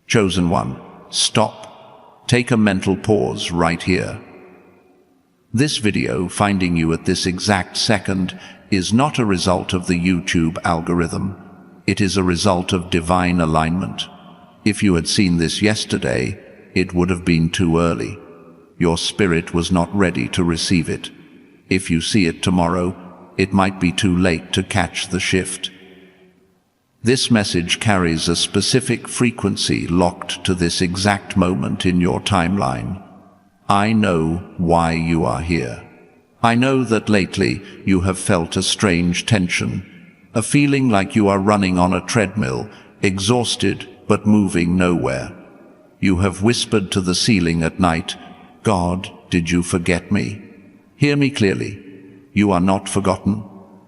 Chosen one, stop. Take a mental pause right here. This video, finding you at this exact second, is not a result of the YouTube algorithm. It is a result of divine alignment. If you had seen this yesterday, it would have been too early. Your spirit was not ready to receive it. If you see it tomorrow, it might be too late to catch the shift. This message carries a specific frequency locked to this exact moment in your timeline. I know why you are here. I know that lately you have felt a strange tension, a feeling like you are running on a treadmill, exhausted but moving nowhere. You have whispered to the ceiling at night, "God, did you forget me?" Hear me clearly. You are not forgotten,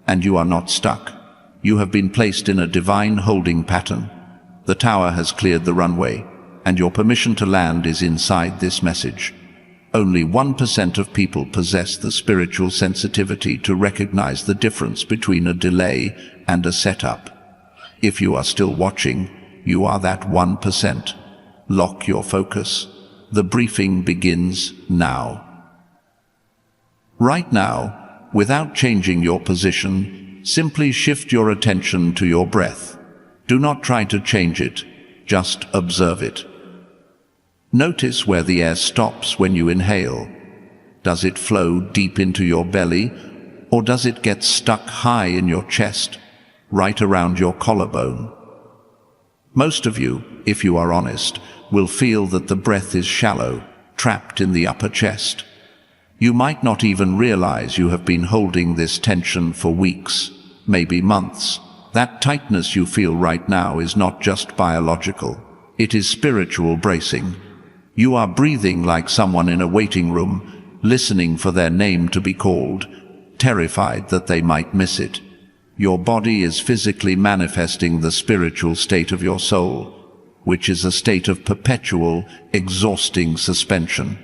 and you are not stuck. You have been placed in a divine holding pattern. The tower has cleared the runway, and your permission to land is inside this message. Only 1% of people possess the spiritual sensitivity to recognize the difference between a delay and a setup. If you are still watching, you are that 1%. Lock your focus. The briefing begins now. Right now, without changing your position, simply shift your attention to your breath. Do not try to change it, just observe it. Notice where the air stops when you inhale. Does it flow deep into your belly, or does it get stuck high in your chest, right around your collarbone? Most of you, if you are honest, will feel that the breath is shallow, trapped in the upper chest. You might not even realize you have been holding this tension for weeks, maybe months. That tightness you feel right now is not just biological. It is spiritual bracing. You are breathing like someone in a waiting room, listening for their name to be called, terrified that they might miss it. Your body is physically manifesting the spiritual state of your soul, which is a state of perpetual, exhausting suspension.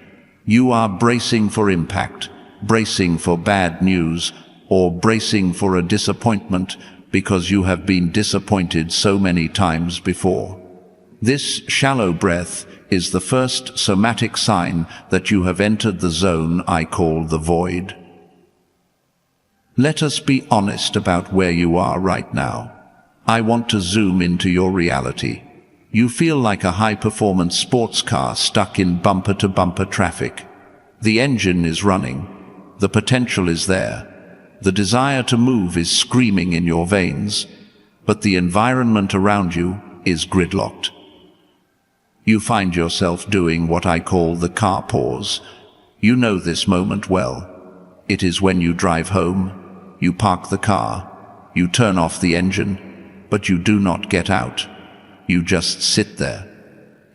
You are bracing for impact, bracing for bad news, or bracing for a disappointment because you have been disappointed so many times before. This shallow breath is the first somatic sign that you have entered the zone I call the void. Let us be honest about where you are right now. I want to zoom into your reality. You feel like a high-performance sports car stuck in bumper-to-bumper traffic. The engine is running. The potential is there. The desire to move is screaming in your veins, but the environment around you is gridlocked. You find yourself doing what I call the car pause. You know this moment well. It is when you drive home, you park the car, you turn off the engine, but you do not get out. You just sit there,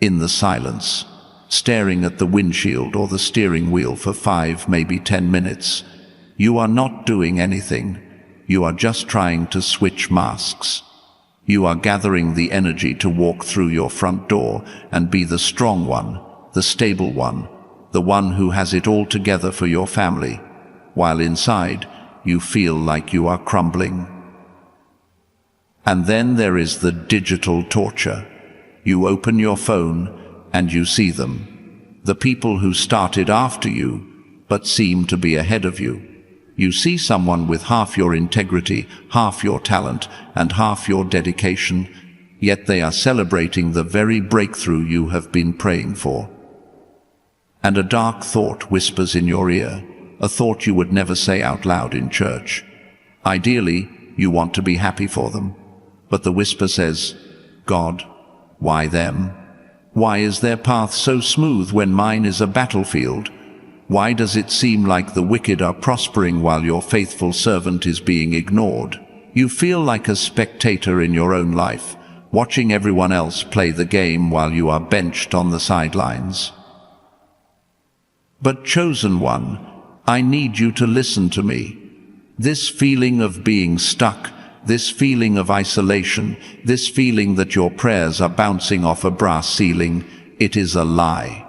in the silence, staring at the windshield or the steering wheel for 5, maybe 10 minutes. You are not doing anything. You are just trying to switch masks. You are gathering the energy to walk through your front door and be the strong one, the stable one, the one who has it all together for your family, while inside you feel like you are crumbling. And then there is the digital torture. You open your phone and you see them. The people who started after you, but seem to be ahead of you. You see someone with half your integrity, half your talent, and half your dedication, yet they are celebrating the very breakthrough you have been praying for. And a dark thought whispers in your ear, a thought you would never say out loud in church. Ideally, you want to be happy for them. But the whisper says, "God, why them? Why is their path so smooth when mine is a battlefield? Why does it seem like the wicked are prospering while your faithful servant is being ignored?" You feel like a spectator in your own life, watching everyone else play the game while you are benched on the sidelines. But chosen one, I need you to listen to me. This feeling of being stuck, this feeling of isolation, this feeling that your prayers are bouncing off a brass ceiling, it is a lie.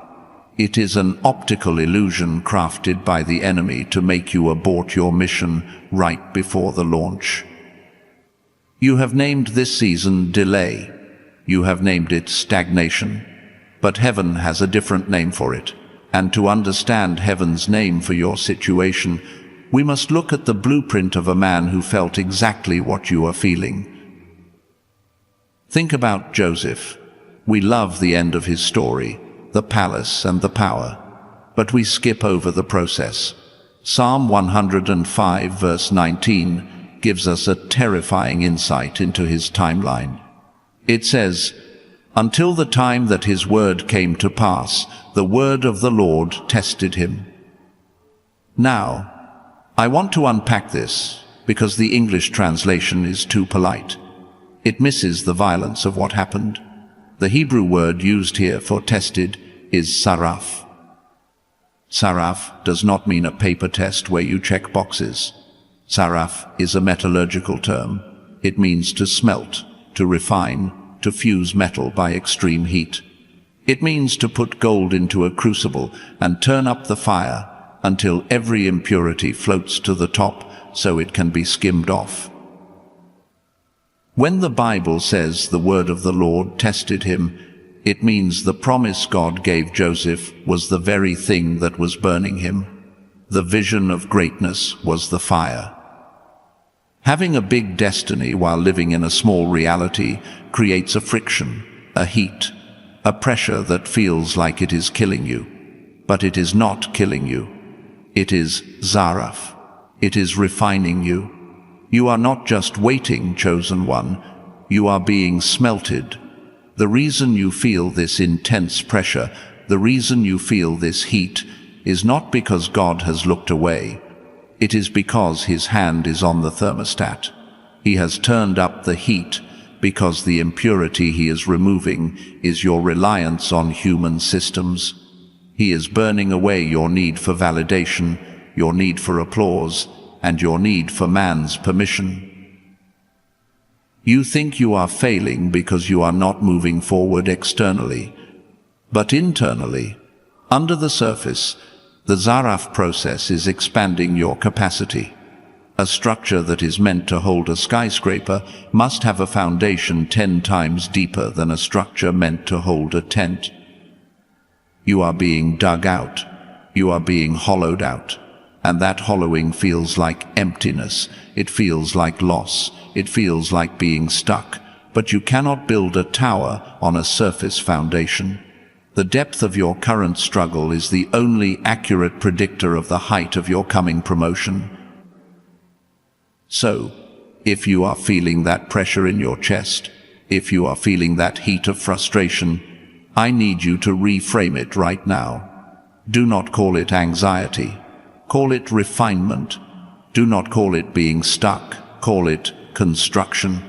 It is an optical illusion crafted by the enemy to make you abort your mission right before the launch. You have named this season delay. You have named it stagnation. But heaven has a different name for it. And to understand heaven's name for your situation, we must look at the blueprint of a man who felt exactly what you are feeling. Think about Joseph. We love the end of his story, the palace and the power, but we skip over the process. Psalm 105 verse 19 gives us a terrifying insight into his timeline. It says, "Until the time that his word came to pass, the word of the Lord tested him." Now, I want to unpack this because the English translation is too polite. It misses the violence of what happened. The Hebrew word used here for tested is Tsaraph. Tsaraph does not mean a paper test where you check boxes. Tsaraph is a metallurgical term. It means to smelt, to refine, to fuse metal by extreme heat. It means to put gold into a crucible and turn up the fire until every impurity floats to the top so it can be skimmed off. When the Bible says the word of the Lord tested him, it means the promise God gave Joseph was the very thing that was burning him. The vision of greatness was the fire. Having a big destiny while living in a small reality creates a friction, a heat, a pressure that feels like it is killing you. But it is not killing you. It is Tsaraph. It is refining you. You are not just waiting, chosen one. You are being smelted. The reason you feel this intense pressure, the reason you feel this heat, is not because God has looked away. It is because his hand is on the thermostat. He has turned up the heat because the impurity he is removing is your reliance on human systems. He is burning away your need for validation, your need for applause, and your need for man's permission. You think you are failing because you are not moving forward externally. But internally, under the surface, the Tsaraph process is expanding your capacity. A structure that is meant to hold a skyscraper must have a foundation 10 times deeper than a structure meant to hold a tent. You are being dug out. You are being hollowed out. And that hollowing feels like emptiness. It feels like loss. It feels like being stuck. But you cannot build a tower on a surface foundation. The depth of your current struggle is the only accurate predictor of the height of your coming promotion. So, if you are feeling that pressure in your chest, if you are feeling that heat of frustration, I need you to reframe it right now. Do not call it anxiety. Call it refinement. Do not call it being stuck. Call it construction.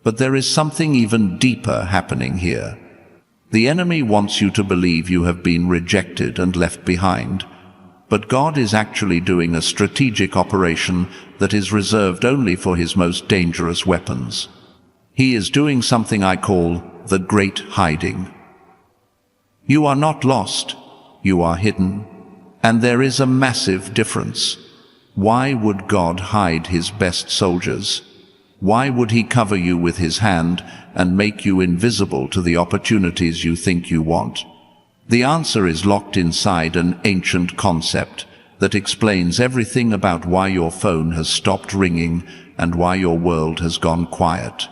But there is something even deeper happening here. The enemy wants you to believe you have been rejected and left behind. But God is actually doing a strategic operation that is reserved only for his most dangerous weapons. He is doing something I call the great hiding. You are not lost. You are hidden. And there is a massive difference. Why would God hide his best soldiers? Why would he cover you with his hand and make you invisible to the opportunities you think you want? The answer is locked inside an ancient concept that explains everything about why your phone has stopped ringing and why your world has gone quiet.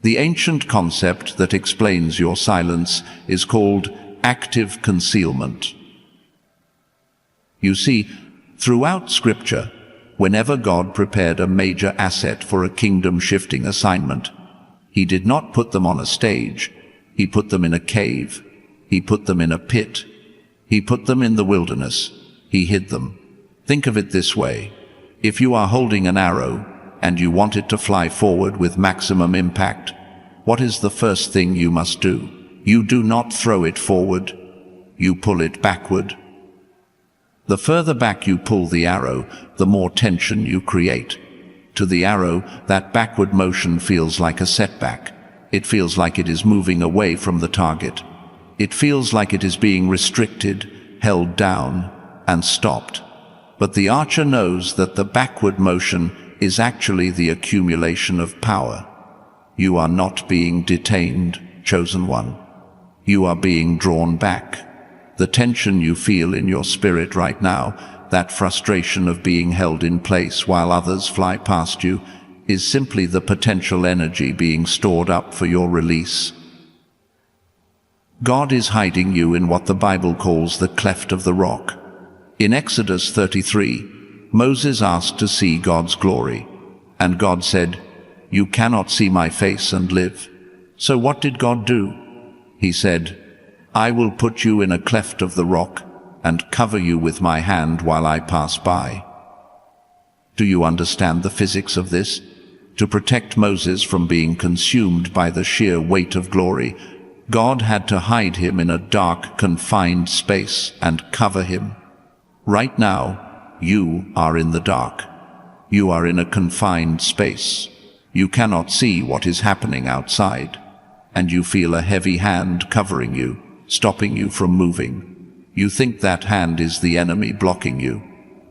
The ancient concept that explains your silence is called active concealment. You see, throughout Scripture, whenever God prepared a major asset for a kingdom-shifting assignment, he did not put them on a stage. He put them in a cave. He put them in a pit. He put them in the wilderness. He hid them. Think of it this way. If you are holding an arrow and you want it to fly forward with maximum impact, what is the first thing you must do? You do not throw it forward. You pull it backward. The further back you pull the arrow, the more tension you create. To the arrow, that backward motion feels like a setback. It feels like it is moving away from the target. It feels like it is being restricted, held down, and stopped. But the archer knows that the backward motion is actually the accumulation of power. You are not being detained, chosen one. You are being drawn back. The tension you feel in your spirit right now, that frustration of being held in place while others fly past you, is simply the potential energy being stored up for your release. God is hiding you in what the Bible calls the cleft of the rock. In Exodus 33, Moses asked to see God's glory, and God said, "You cannot see my face and live." So what did God do? He said, "I will put you in a cleft of the rock and cover you with my hand while I pass by." Do you understand the physics of this? To protect Moses from being consumed by the sheer weight of glory, God had to hide him in a dark, confined space and cover him. Right now, you are in the dark. You are in a confined space. You cannot see what is happening outside, and you feel a heavy hand covering you, stopping you from moving. You think that hand is the enemy blocking you.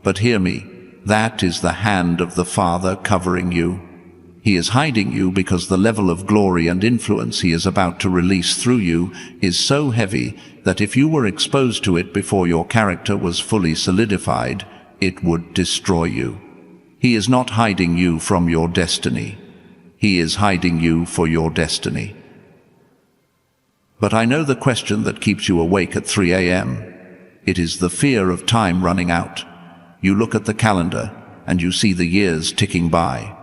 But hear me, that is the hand of the Father covering you. He is hiding you because the level of glory and influence he is about to release through you is so heavy that if you were exposed to it before your character was fully solidified, it would destroy you. He is not hiding you from your destiny. He is hiding you for your destiny. But I know the question that keeps you awake at 3 a.m. It is the fear of time running out. You look at the calendar and you see the years ticking by.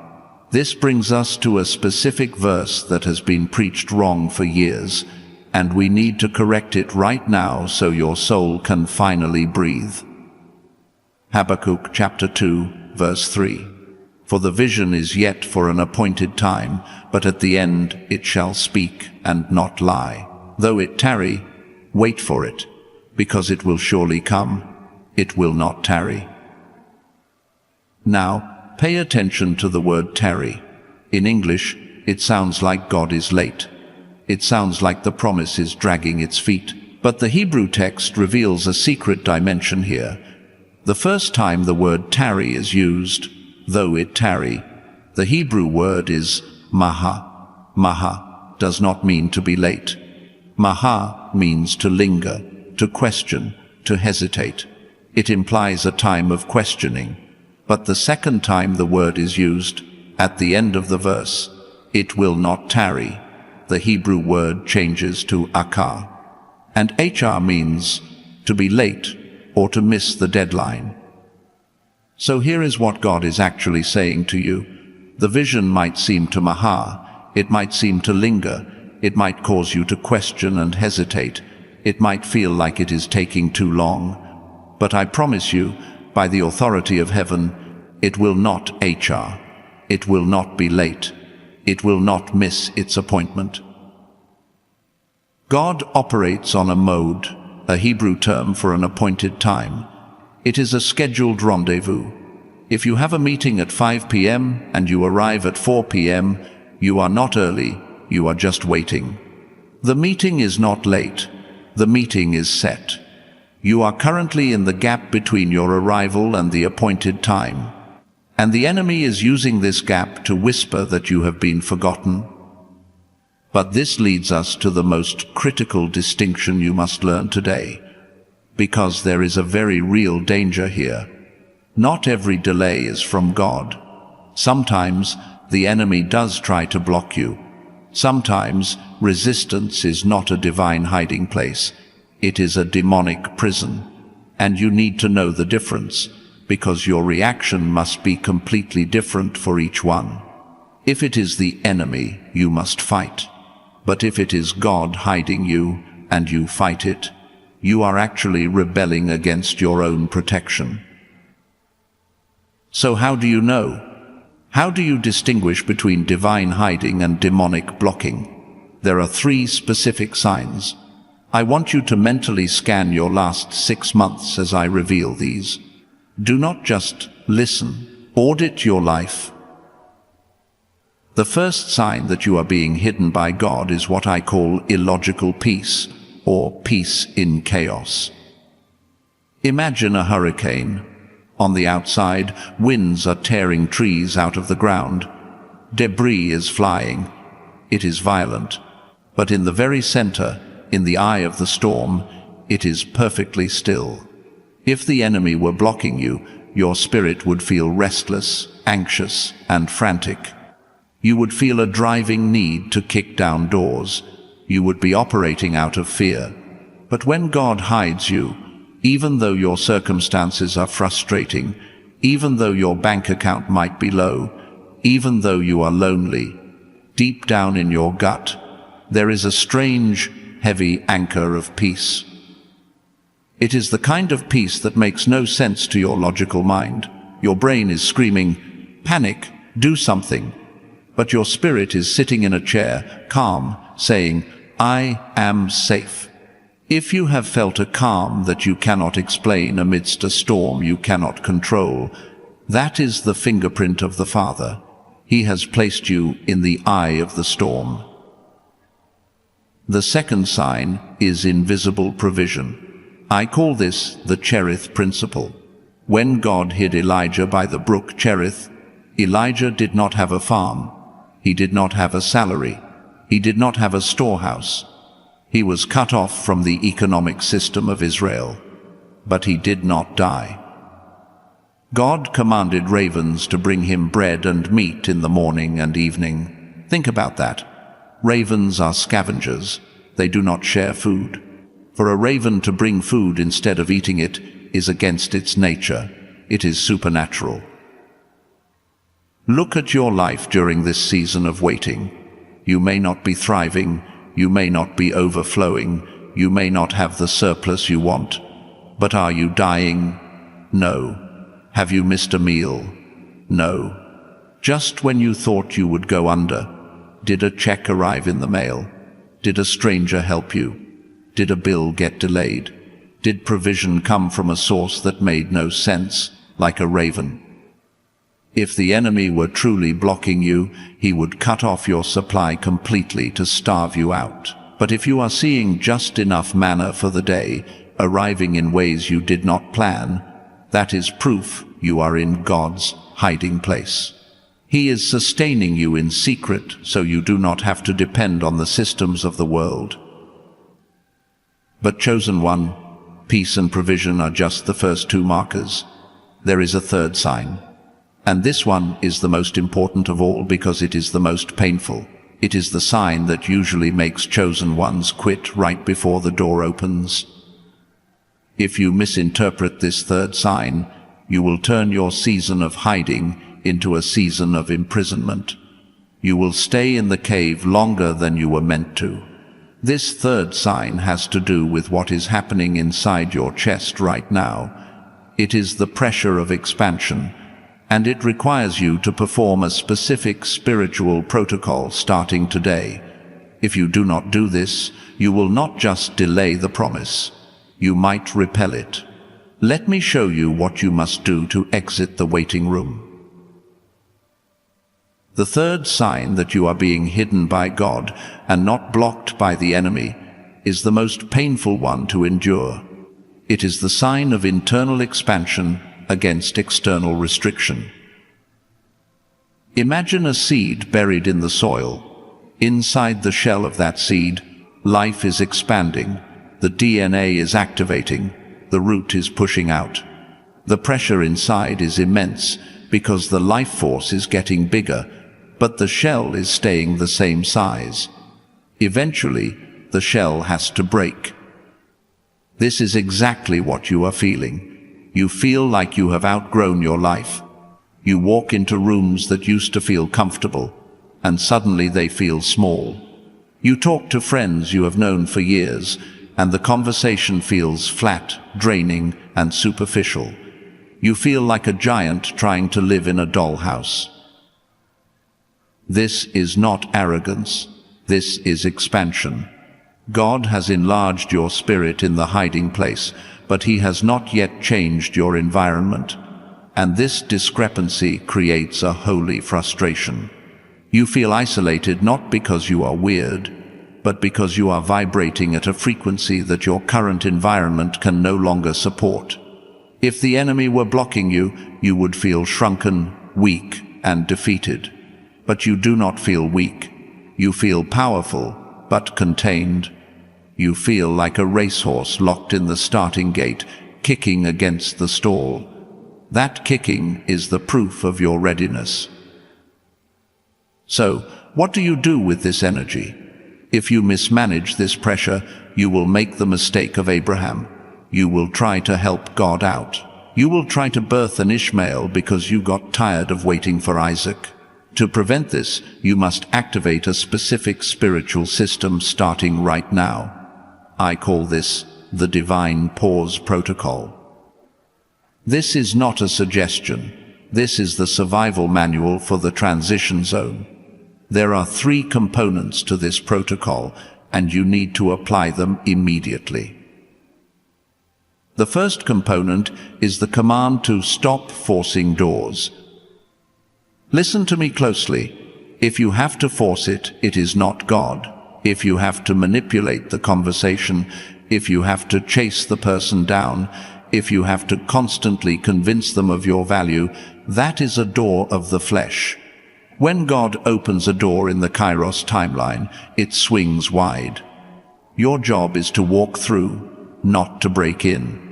This brings us to a specific verse that has been preached wrong for years, and we need to correct it right now so your soul can finally breathe. Habakkuk chapter 2, verse 3. For the vision is yet for an appointed time, but at the end it shall speak and not lie. Though it tarry, wait for it, because it will surely come. It will not tarry. Now, pay attention to the word tarry. In English, it sounds like God is late. It sounds like the promise is dragging its feet. But the Hebrew text reveals a secret dimension here. The first time the word tarry is used, though it tarry, the Hebrew word is maha. Maha does not mean to be late. Maha means to linger, to question, to hesitate. It implies a time of questioning. But the second time the word is used, at the end of the verse, it will not tarry, the Hebrew word changes to akar. And hr means to be late or to miss the deadline. So here is what God is actually saying to you. The vision might seem to maha, it might seem to linger, it might cause you to question and hesitate, it might feel like it is taking too long. But I promise you, by the authority of heaven, it will not hr. It will not be late. It will not miss its appointment. God operates on a mode, a Hebrew term for an appointed time. It is a scheduled rendezvous. If you have a meeting at 5 p.m. and you arrive at 4 p.m., you are not early, you are just waiting. The meeting is not late. The meeting is set. You are currently in the gap between your arrival and the appointed time. And the enemy is using this gap to whisper that you have been forgotten. But this leads us to the most critical distinction you must learn today, because there is a very real danger here. Not every delay is from God. Sometimes the enemy does try to block you. Sometimes resistance is not a divine hiding place. It is a demonic prison. And you need to know the difference, because your reaction must be completely different for each one. If it is the enemy, you must fight. But if it is God hiding you, and you fight it, you are actually rebelling against your own protection. So how do you know? How do you distinguish between divine hiding and demonic blocking? There are 3 specific signs. I want you to mentally scan your last 6 months as I reveal these. Do not just listen. Audit your life. The first sign that you are being hidden by God is what I call illogical peace, or peace in chaos. Imagine a hurricane. On the outside, winds are tearing trees out of the ground. Debris is flying. it is violent. But in the very center, in the eye of the storm, it is perfectly still. If the enemy were blocking you, your spirit would feel restless, anxious, and frantic. You would feel a driving need to kick down doors. You would be operating out of fear. But when God hides you, even though your circumstances are frustrating, even though your bank account might be low, even though you are lonely, deep down in your gut, there is a strange, heavy anchor of peace. It is the kind of peace that makes no sense to your logical mind. Your brain is screaming, "Panic, do something." But your spirit is sitting in a chair, calm, saying, "I am safe." If you have felt a calm that you cannot explain amidst a storm you cannot control, that is the fingerprint of the Father. He has placed you in the eye of the storm. The second sign is invisible provision. I call this the Cherith principle. When God hid Elijah by the brook Cherith, Elijah did not have a farm. He did not have a salary. He did not have a storehouse. He was cut off from the economic system of Israel. But he did not die. God commanded ravens to bring him bread and meat in the morning and evening. Think about that. Ravens are scavengers. They do not share food. For a raven to bring food instead of eating it is against its nature. It is supernatural. Look at your life during this season of waiting. You may not be thriving. You may not be overflowing. You may not have the surplus you want. But are you dying? No. Have you missed a meal? No. Just when you thought you would go under, did a check arrive in the mail? Did a stranger help you? Did a bill get delayed? Did provision come from a source that made no sense, like a raven? If the enemy were truly blocking you, he would cut off your supply completely to starve you out. But if you are seeing just enough manna for the day, arriving in ways you did not plan, that is proof you are in God's hiding place. He is sustaining you in secret so you do not have to depend on the systems of the world. But chosen one, peace and provision are just the first two markers. There is a third sign. And this one is the most important of all because it is the most painful. It is the sign that usually makes chosen ones quit right before the door opens. If you misinterpret this third sign, you will turn your season of hiding into a season of imprisonment. You will stay in the cave longer than you were meant to. This third sign has to do with what is happening inside your chest right now. It is the pressure of expansion, and it requires you to perform a specific spiritual protocol starting today. If you do not do this, you will not just delay the promise. You might repel it. Let me show you what you must do to exit the waiting room. The third sign that you are being hidden by God and not blocked by the enemy is the most painful one to endure. It is the sign of internal expansion against external restriction. Imagine a seed buried in the soil. Inside the shell of that seed, life is expanding. The DNA is activating. The root is pushing out. The pressure inside is immense because the life force is getting bigger, but the shell is staying the same size. Eventually, the shell has to break. This is exactly what you are feeling. You feel like you have outgrown your life. You walk into rooms that used to feel comfortable, and suddenly they feel small. You talk to friends you have known for years, and the conversation feels flat, draining, and superficial. You feel like a giant trying to live in a dollhouse. This is not arrogance. This is expansion. God has enlarged your spirit in the hiding place, but he has not yet changed your environment. And this discrepancy creates a holy frustration. You feel isolated not because you are weird, but because you are vibrating at a frequency that your current environment can no longer support. If the enemy were blocking you, you would feel shrunken, weak, and defeated. But you do not feel weak. You feel powerful, but contained. You feel like a racehorse locked in the starting gate, kicking against the stall. That kicking is the proof of your readiness. So, what do you do with this energy? If you mismanage this pressure, you will make the mistake of Abraham. You will try to help God out. You will try to birth an Ishmael because you got tired of waiting for Isaac. To prevent this, you must activate a specific spiritual system starting right now. I call this the Divine Pause Protocol. This is not a suggestion. This is the survival manual for the transition zone. There are 3 components to this protocol, and you need to apply them immediately. The first component is the command to stop forcing doors. Listen to me closely. If you have to force it, it is not God. If you have to manipulate the conversation, if you have to chase the person down, if you have to constantly convince them of your value, that is a door of the flesh. When God opens a door in the Kairos timeline, it swings wide. Your job is to walk through, not to break in.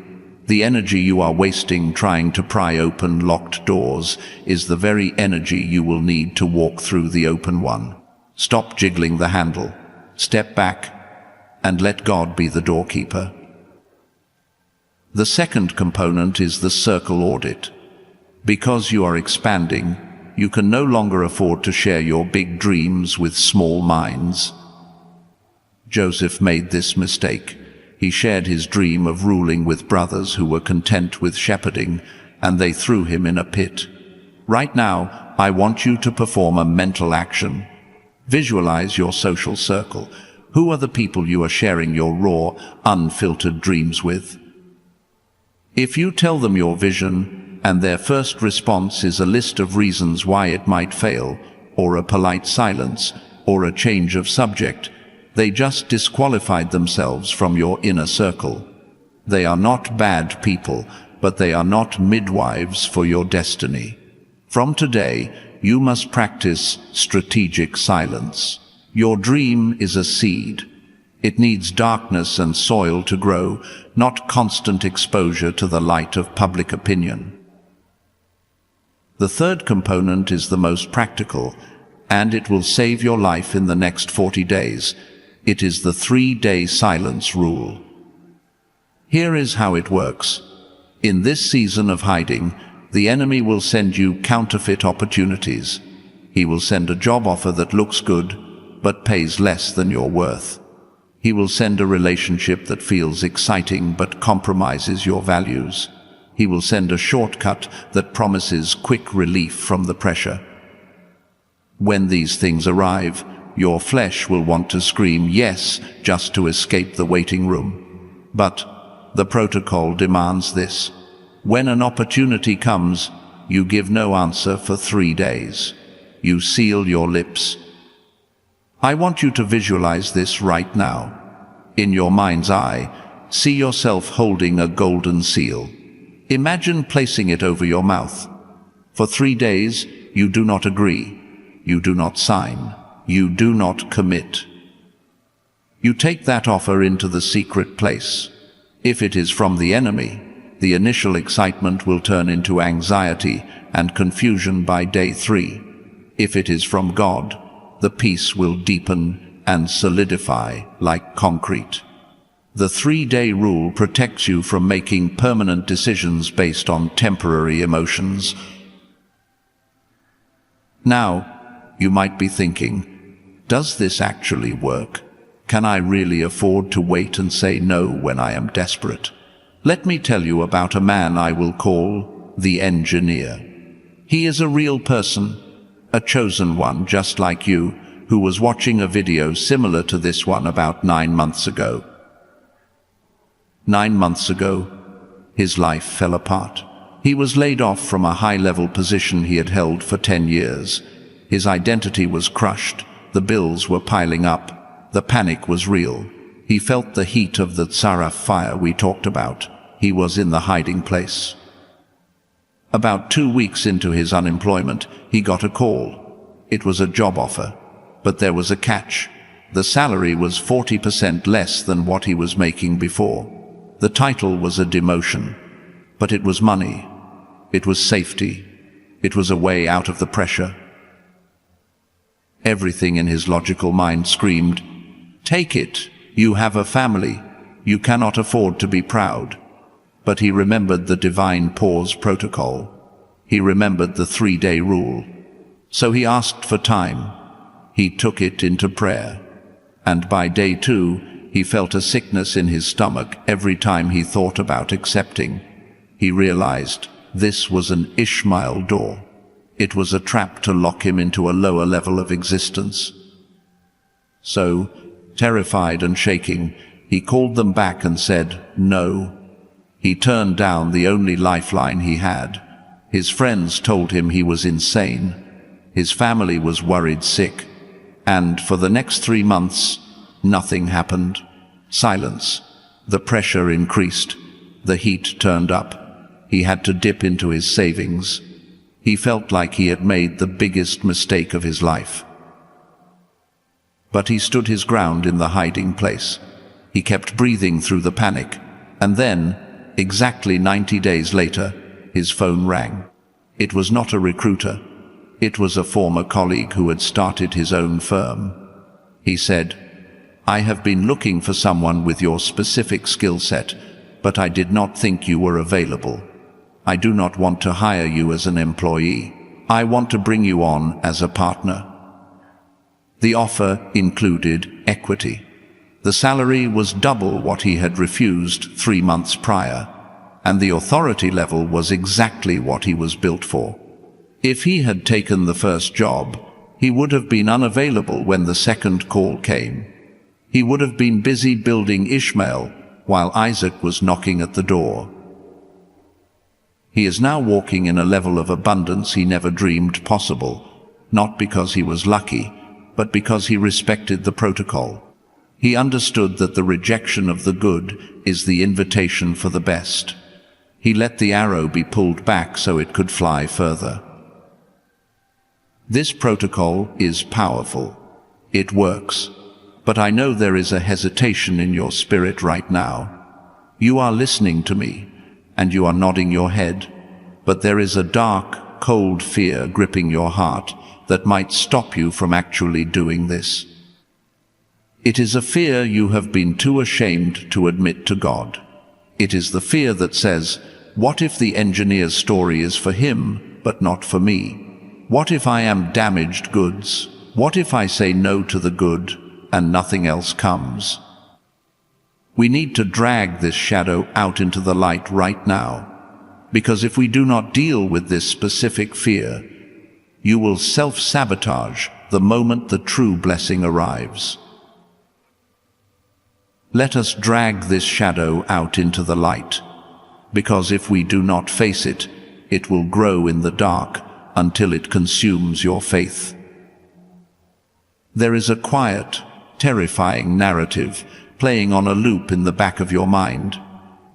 The energy you are wasting trying to pry open locked doors is the very energy you will need to walk through the open one. Stop jiggling the handle. Step back and let God be the doorkeeper. The second component is the circle audit. Because you are expanding, you can no longer afford to share your big dreams with small minds. Joseph made this mistake. He shared his dream of ruling with brothers who were content with shepherding, and they threw him in a pit. Right now, I want you to perform a mental action. Visualize your social circle. Who are the people you are sharing your raw, unfiltered dreams with? If you tell them your vision, and their first response is a list of reasons why it might fail, or a polite silence, or a change of subject, they just disqualified themselves from your inner circle. They are not bad people, but they are not midwives for your destiny. From today, you must practice strategic silence. Your dream is a seed. It needs darkness and soil to grow, not constant exposure to the light of public opinion. The third component is the most practical, and it will save your life in the next 40 days. It is the 3-day silence rule. Here is how it works. In this season of hiding, the enemy will send you counterfeit opportunities. He will send a job offer that looks good, but pays less than your worth. He will send a relationship that feels exciting but compromises your values. He will send a shortcut that promises quick relief from the pressure. When these things arrive, your flesh will want to scream yes just to escape the waiting room. But the protocol demands this. When an opportunity comes, you give no answer for 3 days. You seal your lips. I want you to visualize this right now. In your mind's eye, see yourself holding a golden seal. Imagine placing it over your mouth. For 3 days, you do not agree. You do not sign. You do not commit. You take that offer into the secret place. If it is from the enemy, the initial excitement will turn into anxiety and confusion by day 3. If it is from God, the peace will deepen and solidify like concrete. The 3-day rule protects you from making permanent decisions based on temporary emotions. Now, you might be thinking, does this actually work? Can I really afford to wait and say no when I am desperate? Let me tell you about a man I will call the engineer. He is a real person, a chosen one just like you, who was watching a video similar to this one about 9 months ago. 9 months ago, his life fell apart. He was laid off from a high-level position he had held for 10 years. His identity was crushed. The bills were piling up. The panic was real. He felt the heat of the Tsaraph fire we talked about. He was in the hiding place. About 2 weeks into his unemployment, he got a call. It was a job offer. But there was a catch. The salary was 40% less than what he was making before. The title was a demotion. But it was money. It was safety. It was a way out of the pressure. Everything in his logical mind screamed, "Take it. You have a family. You cannot afford to be proud." But he remembered the divine pause protocol. He remembered the 3-day rule. So he asked for time. He took it into prayer. And by day 2, he felt a sickness in his stomach every time he thought about accepting. He realized this was an Ishmael door. It was a trap to lock him into a lower level of existence. So, terrified and shaking, he called them back and said, "No." He turned down the only lifeline he had. His friends told him he was insane. His family was worried sick. And for the next 3 months, nothing happened. Silence. The pressure increased. The heat turned up. He had to dip into his savings. He felt like he had made the biggest mistake of his life. But he stood his ground in the hiding place. He kept breathing through the panic. And then, exactly 90 days later, his phone rang. It was not a recruiter. It was a former colleague who had started his own firm. He said, "I have been looking for someone with your specific skill set, but I did not think you were available. I do not want to hire you as an employee. I want to bring you on as a partner." The offer included equity. The salary was double what he had refused 3 months prior, and the authority level was exactly what he was built for. If he had taken the first job, he would have been unavailable when the second call came. He would have been busy building Ishmael while Isaac was knocking at the door. He is now walking in a level of abundance he never dreamed possible, not because he was lucky, but because he respected the protocol. He understood that the rejection of the good is the invitation for the best. He let the arrow be pulled back so it could fly further. This protocol is powerful. It works. But I know there is a hesitation in your spirit right now. You are listening to me, and you are nodding your head, but there is a dark, cold fear gripping your heart that might stop you from actually doing this. It is a fear you have been too ashamed to admit to God. It is the fear that says, "What if the engineer's story is for him, but not for me? What if I am damaged goods? What if I say no to the good, and nothing else comes?" We need to drag this shadow out into the light right now, because if we do not deal with this specific fear, you will self-sabotage the moment the true blessing arrives. Let us drag this shadow out into the light, because if we do not face it, it will grow in the dark until it consumes your faith. There is a quiet, terrifying narrative playing on a loop in the back of your mind.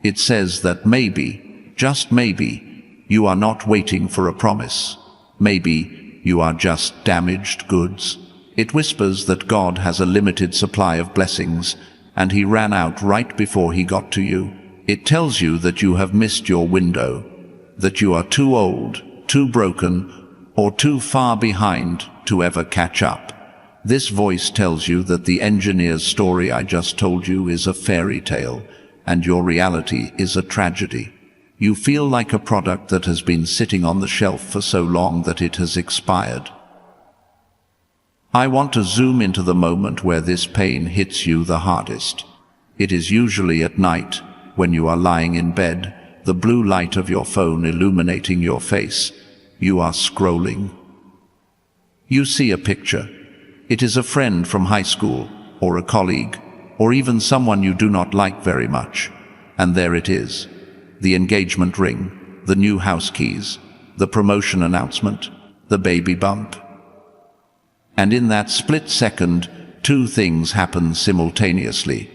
It says that maybe, just maybe, you are not waiting for a promise. Maybe you are just damaged goods. It whispers that God has a limited supply of blessings, and he ran out right before he got to you. It tells you that you have missed your window, that you are too old, too broken, or too far behind to ever catch up. This voice tells you that the engineer's story I just told you is a fairy tale, and your reality is a tragedy. You feel like a product that has been sitting on the shelf for so long that it has expired. I want to zoom into the moment where this pain hits you the hardest. It is usually at night, when you are lying in bed, the blue light of your phone illuminating your face. You are scrolling. You see a picture. It is a friend from high school, or a colleague, or even someone you do not like very much. And there it is. The engagement ring, the new house keys, the promotion announcement, the baby bump. And in that split second, 2 things happen simultaneously.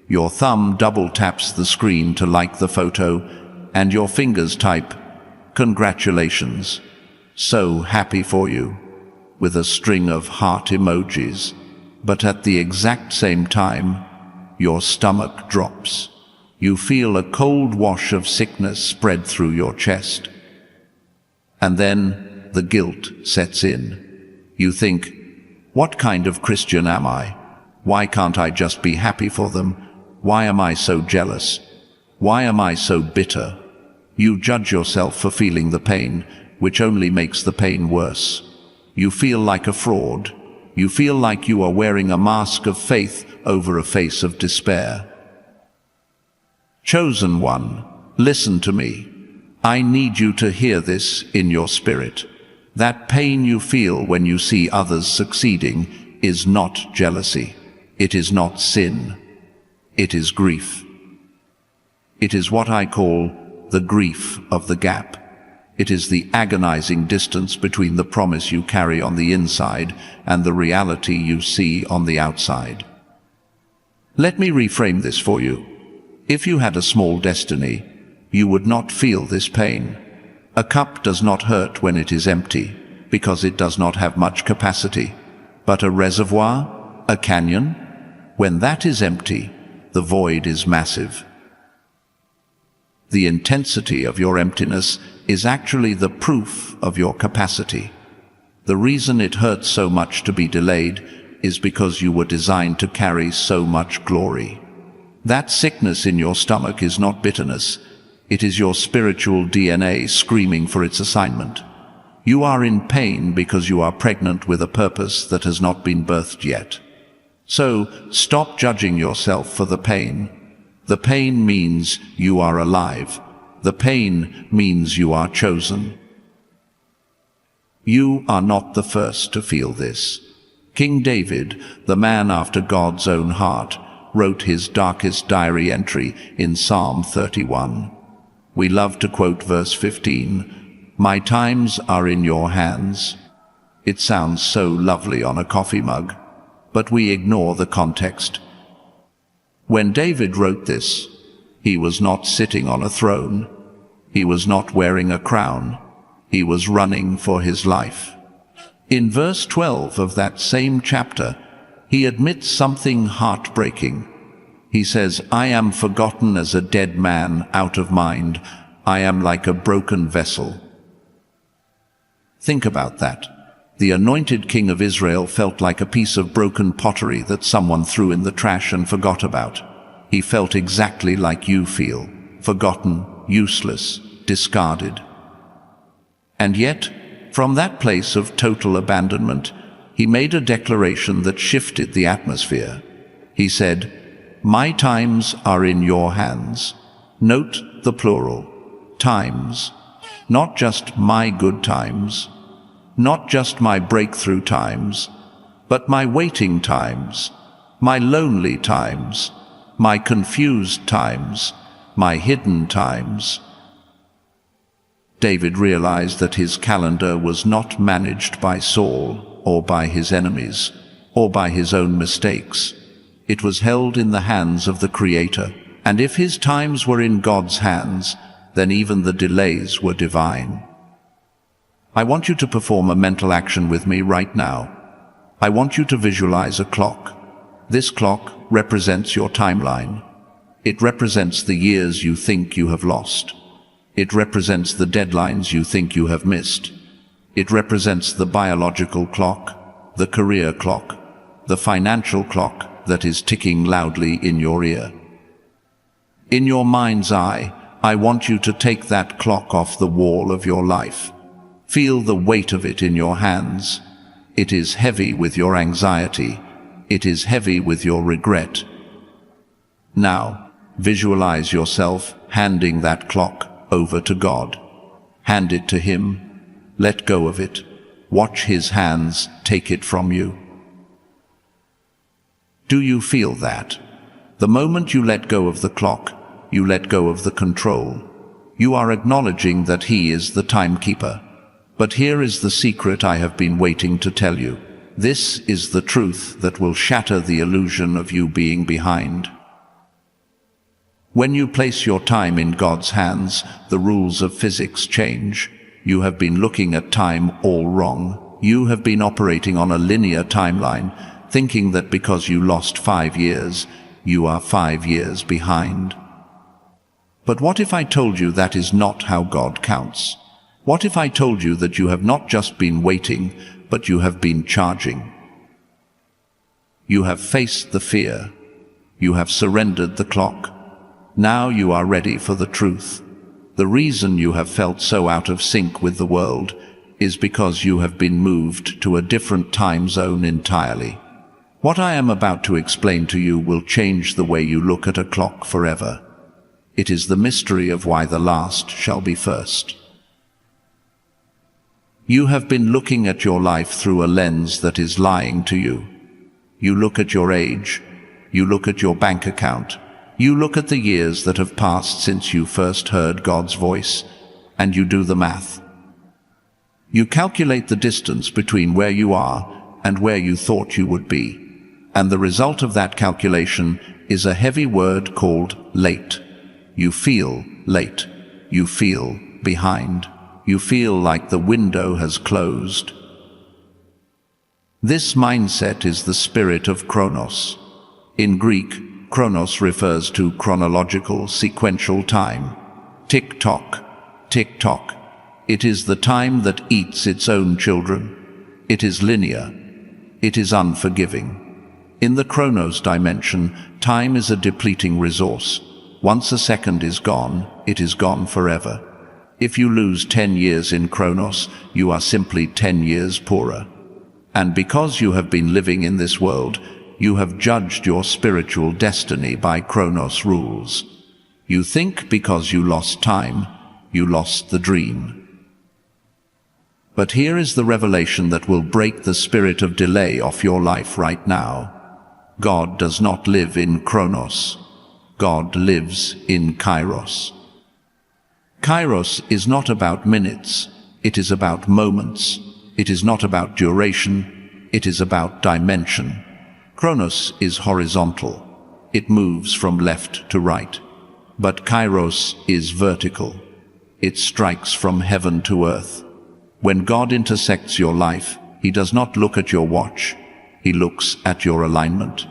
Your thumb double taps the screen to like the photo, and your fingers type, "Congratulations. So happy for you." with a string of heart emojis, but at the exact same time, your stomach drops. You feel a cold wash of sickness spread through your chest. And then the guilt sets in. You think, what kind of Christian am I? Why can't I just be happy for them? Why am I so jealous? Why am I so bitter? You judge yourself for feeling the pain, which only makes the pain worse. You feel like a fraud. You feel like you are wearing a mask of faith over a face of despair. Chosen one, listen to me. I need you to hear this in your spirit. That pain you feel when you see others succeeding is not jealousy. It is not sin. It is grief. It is what I call the grief of the gap. It is the agonizing distance between the promise you carry on the inside and the reality you see on the outside. Let me reframe this for you. If you had a small destiny, you would not feel this pain. A cup does not hurt when it is empty, because it does not have much capacity. But a reservoir, a canyon, when that is empty, the void is massive. The intensity of your emptiness is actually the proof of your capacity. The reason it hurts so much to be delayed is because you were designed to carry so much glory. That sickness in your stomach is not bitterness. It is your spiritual DNA screaming for its assignment. You are in pain because you are pregnant with a purpose that has not been birthed yet. So, stop judging yourself for the pain. The pain means you are alive. The pain means you are chosen. You are not the first to feel this. King David, the man after God's own heart, wrote his darkest diary entry in Psalm 31. We love to quote verse 15, "My times are in your hands." It sounds so lovely on a coffee mug, but we ignore the context. When David wrote this, he was not sitting on a throne. He was not wearing a crown. He was running for his life. In verse 12 of that same chapter, he admits something heartbreaking. He says, "I am forgotten as a dead man out of mind. I am like a broken vessel." Think about that. The anointed king of Israel felt like a piece of broken pottery that someone threw in the trash and forgot about. He felt exactly like you feel, forgotten, useless, discarded. And yet, from that place of total abandonment, he made a declaration that shifted the atmosphere. He said, "My times are in your hands." Note the plural, times. Not just my good times, not just my breakthrough times, but my waiting times, my lonely times, my confused times, my hidden times. David realized that his calendar was not managed by Saul or by his enemies or by his own mistakes. It was held in the hands of the Creator, and if his times were in God's hands, then even the delays were divine. I want you to perform a mental action with me right now. I want you to visualize a clock. This clock represents your timeline. It represents the years you think you have lost. It represents the deadlines you think you have missed. It represents the biological clock, the career clock, the financial clock that is ticking loudly in your ear. In your mind's eye, I want you to take that clock off the wall of your life. Feel the weight of it in your hands. It is heavy with your anxiety. It is heavy with your regret. Now, visualize yourself handing that clock over to God. Hand it to Him. Let go of it. Watch His hands take it from you. Do you feel that? The moment you let go of the clock, you let go of the control. You are acknowledging that He is the timekeeper. But here is the secret I have been waiting to tell you. This is the truth that will shatter the illusion of you being behind. When you place your time in God's hands, the rules of physics change. You have been looking at time all wrong. You have been operating on a linear timeline, thinking that because you lost 5 years, you are 5 years behind. But what if I told you that is not how God counts? What if I told you that you have not just been waiting, but you have been charging? You have faced the fear. You have surrendered the clock. Now you are ready for the truth. The reason you have felt so out of sync with the world is because you have been moved to a different time zone entirely. What I am about to explain to you will change the way you look at a clock forever. It is the mystery of why the last shall be first. You have been looking at your life through a lens that is lying to you. You look at your age, you look at your bank account, you look at the years that have passed since you first heard God's voice, and you do the math. You calculate the distance between where you are and where you thought you would be, and the result of that calculation is a heavy word called late. You feel late. You feel behind. You feel like the window has closed. This mindset is the spirit of Chronos. In Greek, Chronos refers to chronological, sequential time. Tick-tock, tick-tock. It is the time that eats its own children. It is linear. It is unforgiving. In the Chronos dimension, time is a depleting resource. Once a second is gone, it is gone forever. If you lose 10 years in Chronos, you are simply 10 years poorer. And because you have been living in this world, you have judged your spiritual destiny by Chronos rules. You think because you lost time, you lost the dream. But here is the revelation that will break the spirit of delay off your life right now. God does not live in Chronos. God lives in Kairos. Kairos is not about minutes. It is about moments. It is not about duration. It is about dimension. Chronos is horizontal. It moves from left to right. But Kairos is vertical. It strikes from heaven to earth. When God intersects your life, He does not look at your watch. He looks at your alignment.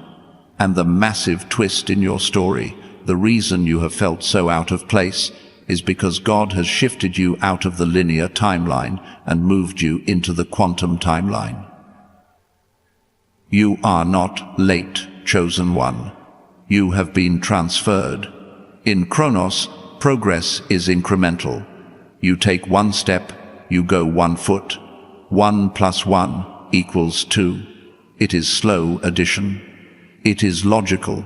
And the massive twist in your story, the reason you have felt so out of place, is because God has shifted you out of the linear timeline and moved you into the quantum timeline. You are not late, chosen one. You have been transferred. In Chronos, progress is incremental. You take one step, you go 1 foot. 1 + 1 = 2. It is slow addition. It is logical.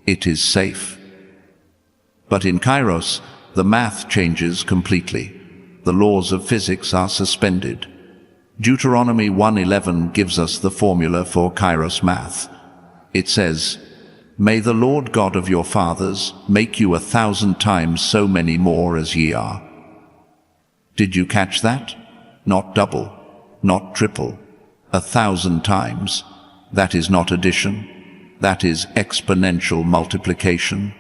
It is safe. But in Kairos, the math changes completely. The laws of physics are suspended. Deuteronomy 1:11 gives us the formula for Kairos math. It says, "May the Lord God of your fathers make you 1,000 times so many more as ye are." Did you catch that? Not double, not triple, 1,000 times. That is not addition. That is exponential multiplication.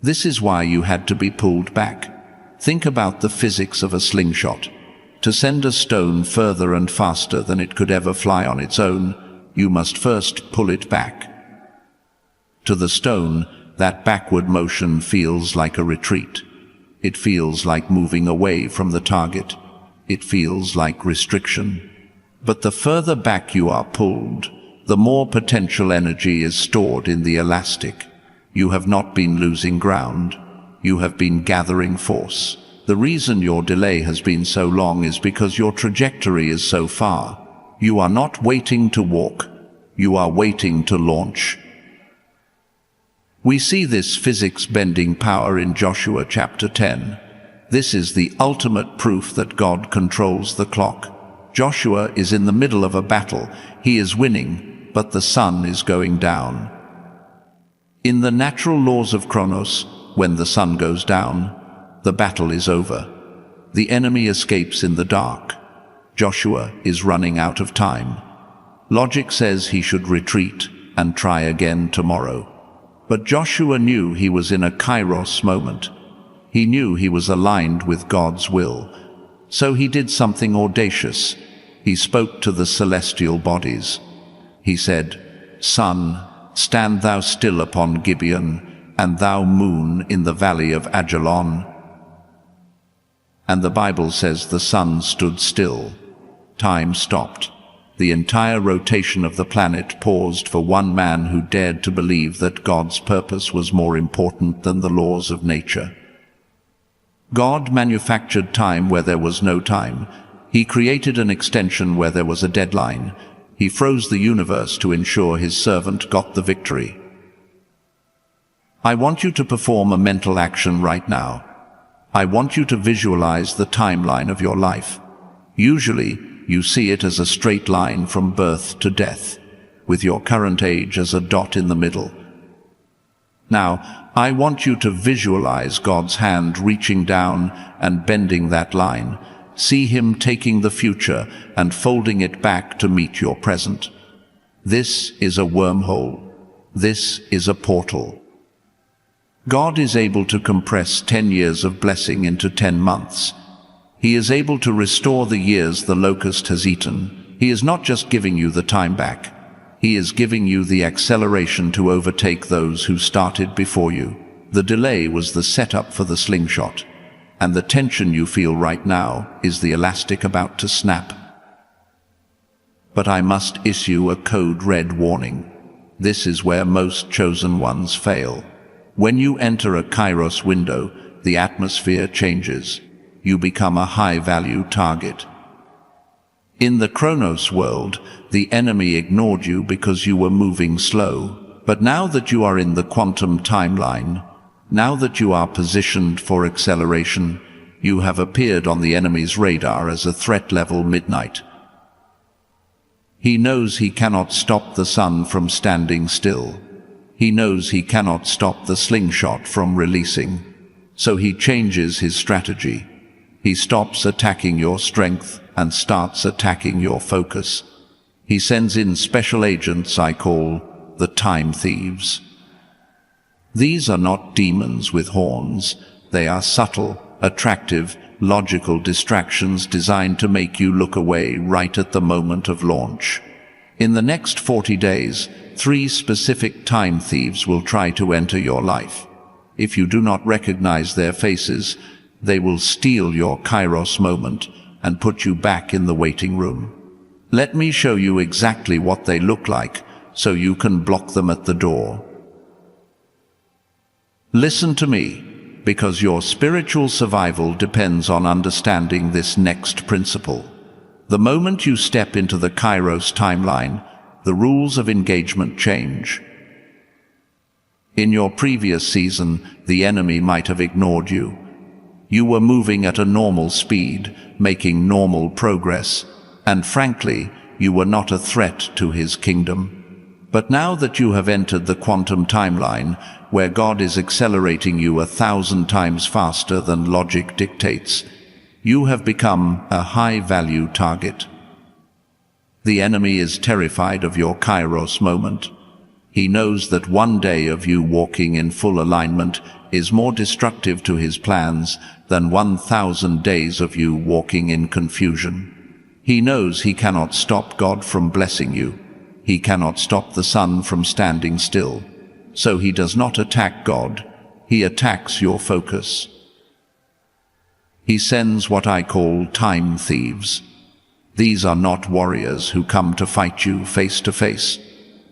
This is why you had to be pulled back. Think about the physics of a slingshot. To send a stone further and faster than it could ever fly on its own, you must first pull it back. To the stone, that backward motion feels like a retreat. It feels like moving away from the target. It feels like restriction. But the further back you are pulled, the more potential energy is stored in the elastic. You have not been losing ground. You have been gathering force. The reason your delay has been so long is because your trajectory is so far. You are not waiting to walk. You are waiting to launch. We see this physics-bending power in Joshua chapter 10. This is the ultimate proof that God controls the clock. Joshua is in the middle of a battle. He is winning, but the sun is going down. In the natural laws of Chronos, when the sun goes down, the battle is over. The enemy escapes in the dark. Joshua is running out of time. Logic says he should retreat and try again tomorrow. But Joshua knew he was in a Kairos moment. He knew he was aligned with God's will. So he did something audacious. He spoke to the celestial bodies. He said, "Sun, stand thou still upon Gibeon, and thou moon in the valley of Ajalon." And the Bible says the sun stood still. Time stopped. The entire rotation of the planet paused for one man who dared to believe that God's purpose was more important than the laws of nature. God manufactured time where there was no time. He created an extension where there was a deadline. He froze the universe to ensure his servant got the victory. I want you to perform a mental action right now. I want you to visualize the timeline of your life. Usually, you see it as a straight line from birth to death, with your current age as a dot in the middle. Now, I want you to visualize God's hand reaching down and bending that line. See him taking the future and folding it back to meet your present. This is a wormhole. This is a portal. God is able to compress 10 years of blessing into 10 months. He is able to restore the years the locust has eaten. He is not just giving you the time back. He is giving you the acceleration to overtake those who started before you. The delay was the setup for the slingshot, and the tension you feel right now is the elastic about to snap. But I must issue a code red warning. This is where most chosen ones fail. When you enter a Kairos window, the atmosphere changes. You become a high-value target. In the Chronos world, the enemy ignored you because you were moving slow. But now that you are in the quantum timeline, now that you are positioned for acceleration, you have appeared on the enemy's radar as a threat level midnight. He knows he cannot stop the sun from standing still. He knows he cannot stop the slingshot from releasing. So he changes his strategy. He stops attacking your strength and starts attacking your focus. He sends in special agents I call the time thieves. These are not demons with horns. They are subtle, attractive, logical distractions designed to make you look away right at the moment of launch. In the next 40 days, 3 specific time thieves will try to enter your life. If you do not recognize their faces, they will steal your Kairos moment and put you back in the waiting room. Let me show you exactly what they look like so you can block them at the door. Listen to me, because your spiritual survival depends on understanding this next principle. The moment you step into the Kairos timeline, the rules of engagement change. In your previous season, the enemy might have ignored you. You were moving at a normal speed, making normal progress, and frankly, you were not a threat to his kingdom. But now that you have entered the quantum timeline, where God is accelerating you 1,000 times faster than logic dictates, you have become a high-value target. The enemy is terrified of your Kairos moment. He knows that one day of you walking in full alignment is more destructive to his plans than 1,000 days of you walking in confusion. He knows he cannot stop God from blessing you. He cannot stop the sun from standing still. So he does not attack God. He attacks your focus. He sends what I call time thieves. These are not warriors who come to fight you face to face.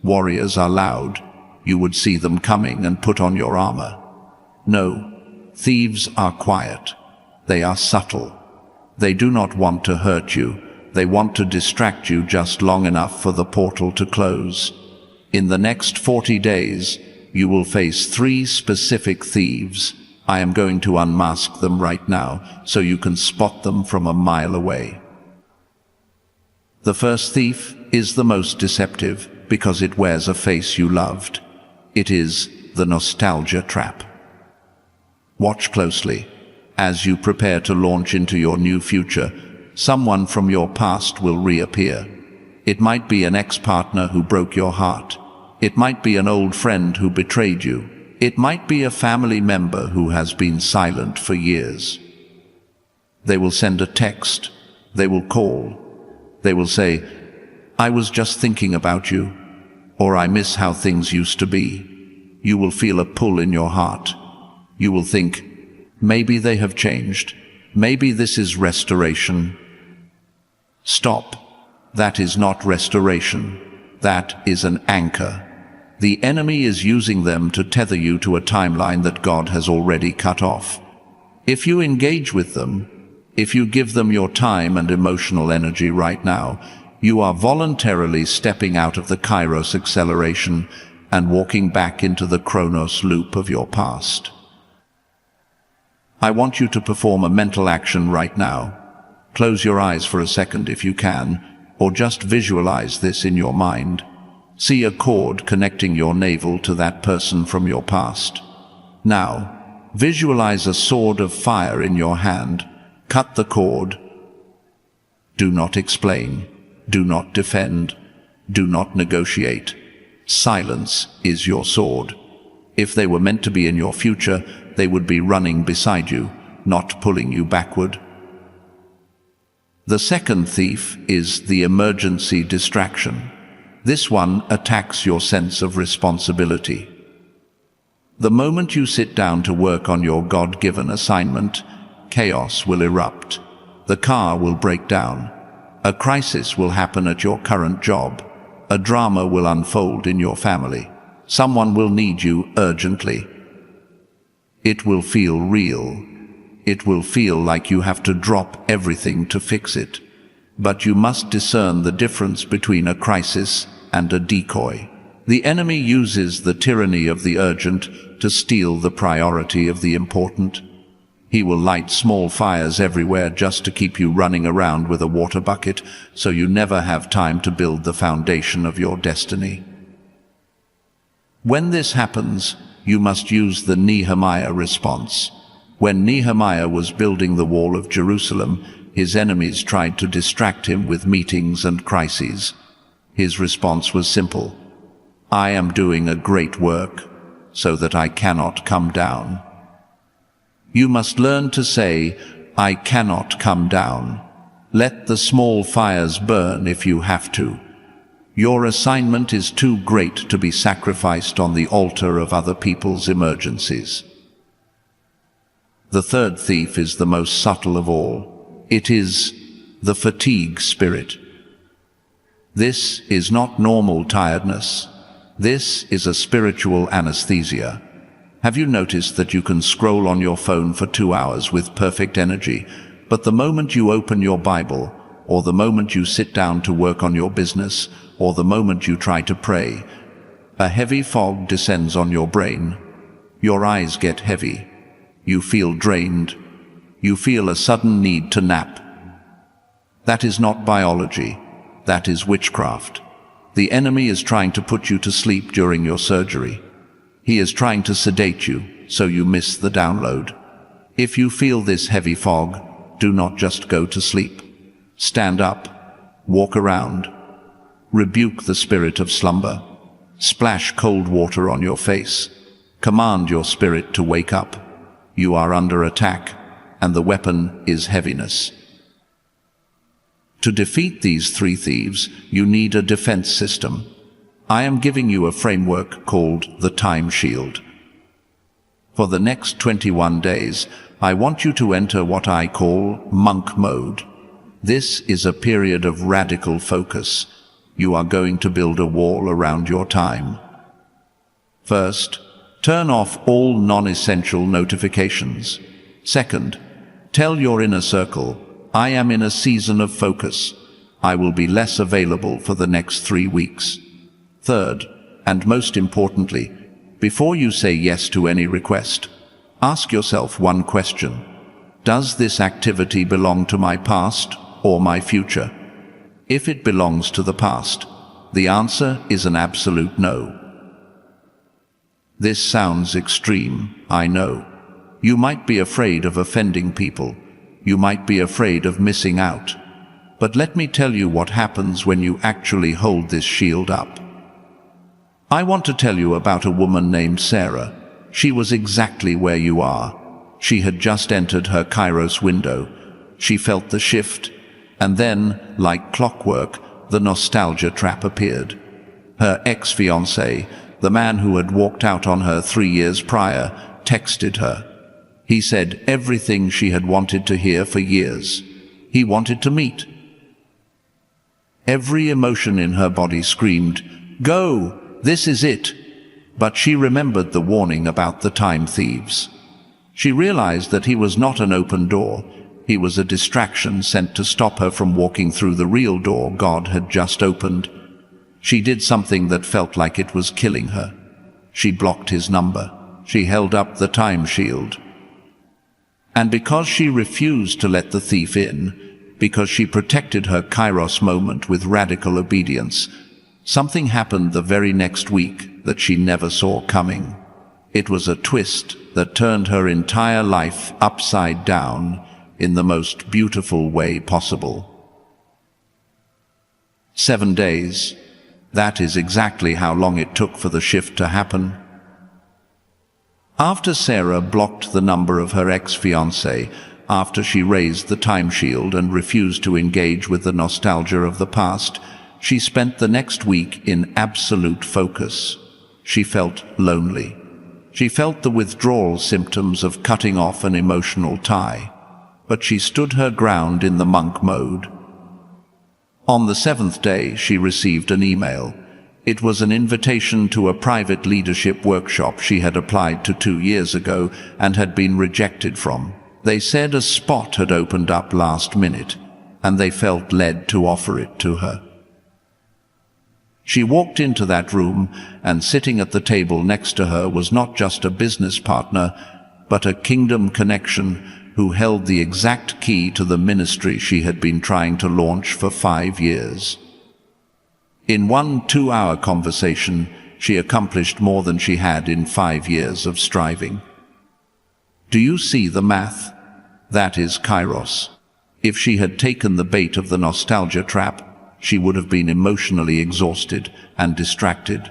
Warriors are loud. You would see them coming and put on your armor. No, thieves are quiet. They are subtle. They do not want to hurt you. They want to distract you just long enough for the portal to close. In the next 40 days, you will face 3 specific thieves. I am going to unmask them right now, so you can spot them from a mile away. The first thief is the most deceptive, because it wears a face you loved. It is the nostalgia trap. Watch closely. As you prepare to launch into your new future, someone from your past will reappear. It might be an ex-partner who broke your heart. It might be an old friend who betrayed you. It might be a family member who has been silent for years. They will send a text. They will call. They will say, "I was just thinking about you," or "I miss how things used to be." You will feel a pull in your heart. You will think, maybe they have changed. Maybe this is restoration. Stop. That is not restoration. That is an anchor. The enemy is using them to tether you to a timeline that God has already cut off. If you engage with them, if you give them your time and emotional energy right now, you are voluntarily stepping out of the Kairos acceleration and walking back into the Chronos loop of your past. I want you to perform a mental action right now. Close your eyes for a second if you can, or just visualize this in your mind. See a cord connecting your navel to that person from your past. Now, visualize a sword of fire in your hand. Cut the cord. Do not explain. Do not defend. Do not negotiate. Silence is your sword. If they were meant to be in your future, they would be running beside you, not pulling you backward. The second thief is the emergency distraction. This one attacks your sense of responsibility. The moment you sit down to work on your God-given assignment, chaos will erupt. The car will break down. A crisis will happen at your current job. A drama will unfold in your family. Someone will need you urgently. It will feel real. It will feel like you have to drop everything to fix it. But you must discern the difference between a crisis and a decoy. The enemy uses the tyranny of the urgent to steal the priority of the important. He will light small fires everywhere just to keep you running around with a water bucket, so you never have time to build the foundation of your destiny. When this happens, you must use the Nehemiah response. When Nehemiah was building the wall of Jerusalem, his enemies tried to distract him with meetings and crises. His response was simple: "I am doing a great work, so that I cannot come down." You must learn to say, "I cannot come down." Let the small fires burn if you have to. Your assignment is too great to be sacrificed on the altar of other people's emergencies. The third thief is the most subtle of all. It is the fatigue spirit. This is not normal tiredness. This is a spiritual anesthesia. Have you noticed that you can scroll on your phone for 2 hours with perfect energy, but the moment you open your Bible, or the moment you sit down to work on your business, or the moment you try to pray, a heavy fog descends on your brain. Your eyes get heavy. You feel drained. You feel a sudden need to nap. That is not biology. That is witchcraft. The enemy is trying to put you to sleep during your surgery. He is trying to sedate you, so you miss the download. If you feel this heavy fog, do not just go to sleep. Stand up. Walk around. Rebuke the spirit of slumber. Splash cold water on your face. Command your spirit to wake up. You are under attack, and the weapon is heaviness. To defeat these three thieves, you need a defense system. I am giving you a framework called the Time Shield. For the next 21 days, I want you to enter what I call monk mode. This is a period of radical focus. You are going to build a wall around your time. First, turn off all non-essential notifications. Second, tell your inner circle, I am in a season of focus. I will be less available for the next 3 weeks. Third, and most importantly, before you say yes to any request, ask yourself one question. Does this activity belong to my past or my future? If it belongs to the past, the answer is an absolute no. This sounds extreme, I know. You might be afraid of offending people. You might be afraid of missing out. But let me tell you what happens when you actually hold this shield up. I want to tell you about a woman named Sarah. She was exactly where you are. She had just entered her Kairos window. She felt the shift, and then, like clockwork, the nostalgia trap appeared. Her ex-fiancé, the man who had walked out on her 3 years prior, texted her. He said everything she had wanted to hear for years. He wanted to meet. Every emotion in her body screamed, "Go! This is it!" But she remembered the warning about the time thieves. She realized that he was not an open door. He was a distraction sent to stop her from walking through the real door God had just opened. She did something that felt like it was killing her. She blocked his number. She held up the time shield. And because she refused to let the thief in, because she protected her Kairos moment with radical obedience, something happened the very next week that she never saw coming. It was a twist that turned her entire life upside down in the most beautiful way possible. 7 days. That is exactly how long it took for the shift to happen. After Sarah blocked the number of her ex-fiancé, after she raised the time shield and refused to engage with the nostalgia of the past, she spent the next week in absolute focus. She felt lonely. She felt the withdrawal symptoms of cutting off an emotional tie. But she stood her ground in the monk mode. On the 7th day, she received an email. It was an invitation to a private leadership workshop she had applied to 2 years ago and had been rejected from. They said a spot had opened up last minute, and they felt led to offer it to her. She walked into that room, and sitting at the table next to her was not just a business partner, but a kingdom connection who held the exact key to the ministry she had been trying to launch for 5 years. In one 2-hour conversation, she accomplished more than she had in 5 years of striving. Do you see the math? That is Kairos. If she had taken the bait of the nostalgia trap, she would have been emotionally exhausted and distracted.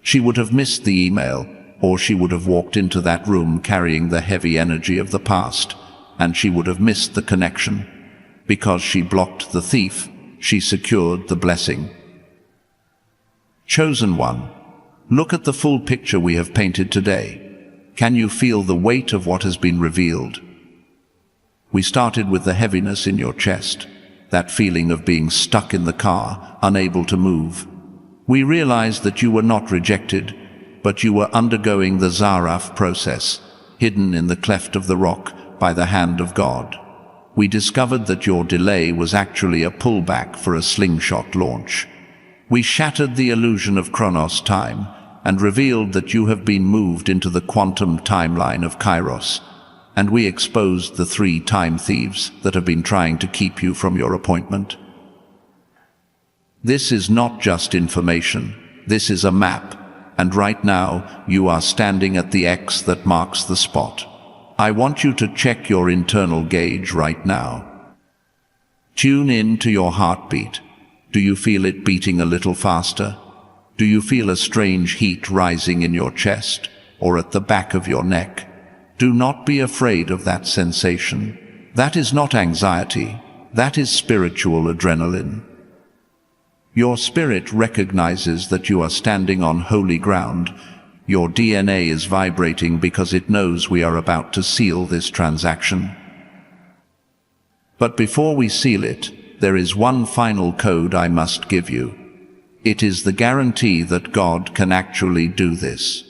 She would have missed the email, or she would have walked into that room carrying the heavy energy of the past, and she would have missed the connection. Because she blocked the thief, she secured the blessing. Chosen one, look at the full picture we have painted today. Can you feel the weight of what has been revealed? We started with the heaviness in your chest, that feeling of being stuck in the car, unable to move. We realized that you were not rejected, but you were undergoing the Tsaraph process, hidden in the cleft of the rock by the hand of God. We discovered that your delay was actually a pullback for a slingshot launch. We shattered the illusion of Chronos time and revealed that you have been moved into the quantum timeline of Kairos, and we exposed the 3 time thieves that have been trying to keep you from your appointment. This is not just information, this is a map, and right now you are standing at the X that marks the spot. I want you to check your internal gauge right now. Tune in to your heartbeat. Do you feel it beating a little faster? Do you feel a strange heat rising in your chest or at the back of your neck? Do not be afraid of that sensation. That is not anxiety. That is spiritual adrenaline. Your spirit recognizes that you are standing on holy ground. Your DNA is vibrating because it knows we are about to seal this transaction. But before we seal it, there is one final code I must give you. It is the guarantee that God can actually do this.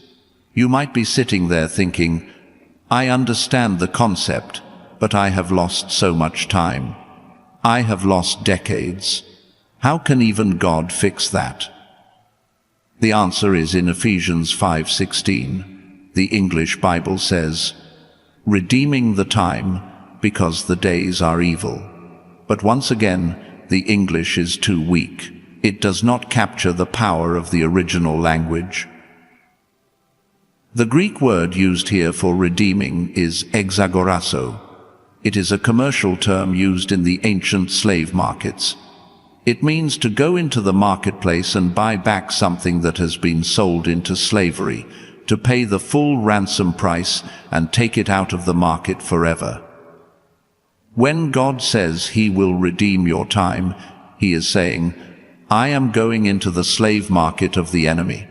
You might be sitting there thinking, I understand the concept, but I have lost so much time. I have lost decades. How can even God fix that? The answer is in Ephesians 5:16. The English Bible says, redeeming the time because the days are evil. But once again, the English is too weak. It does not capture the power of the original language. The Greek word used here for redeeming is Exagorazo. It is a commercial term used in the ancient slave markets. It means to go into the marketplace and buy back something that has been sold into slavery, to pay the full ransom price and take it out of the market forever. When God says He will redeem your time, He is saying, I am going into the slave market of the enemy.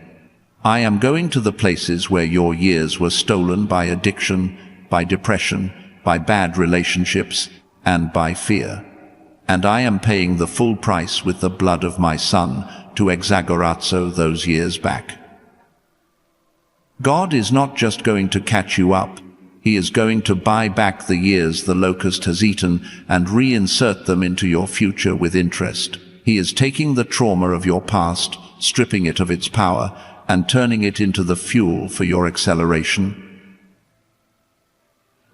I am going to the places where your years were stolen by addiction, by depression, by bad relationships, and by fear. And I am paying the full price with the blood of my Son to Exagorazo those years back. God is not just going to catch you up. He is going to buy back the years the locust has eaten and reinsert them into your future with interest. He is taking the trauma of your past, stripping it of its power, and turning it into the fuel for your acceleration.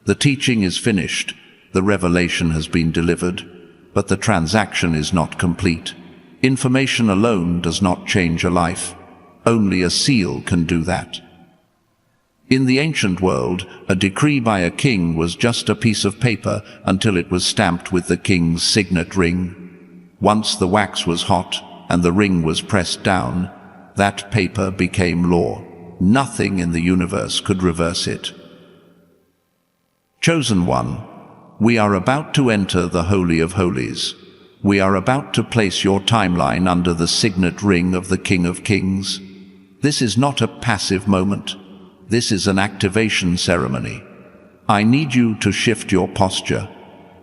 The teaching is finished, the revelation has been delivered, but the transaction is not complete. Information alone does not change a life. Only a seal can do that. In the ancient world, a decree by a king was just a piece of paper until it was stamped with the king's signet ring. Once the wax was hot and the ring was pressed down, that paper became law. Nothing in the universe could reverse it. Chosen one, we are about to enter the Holy of Holies. We are about to place your timeline under the signet ring of the King of Kings. This is not a passive moment. This is an activation ceremony. I need you to shift your posture.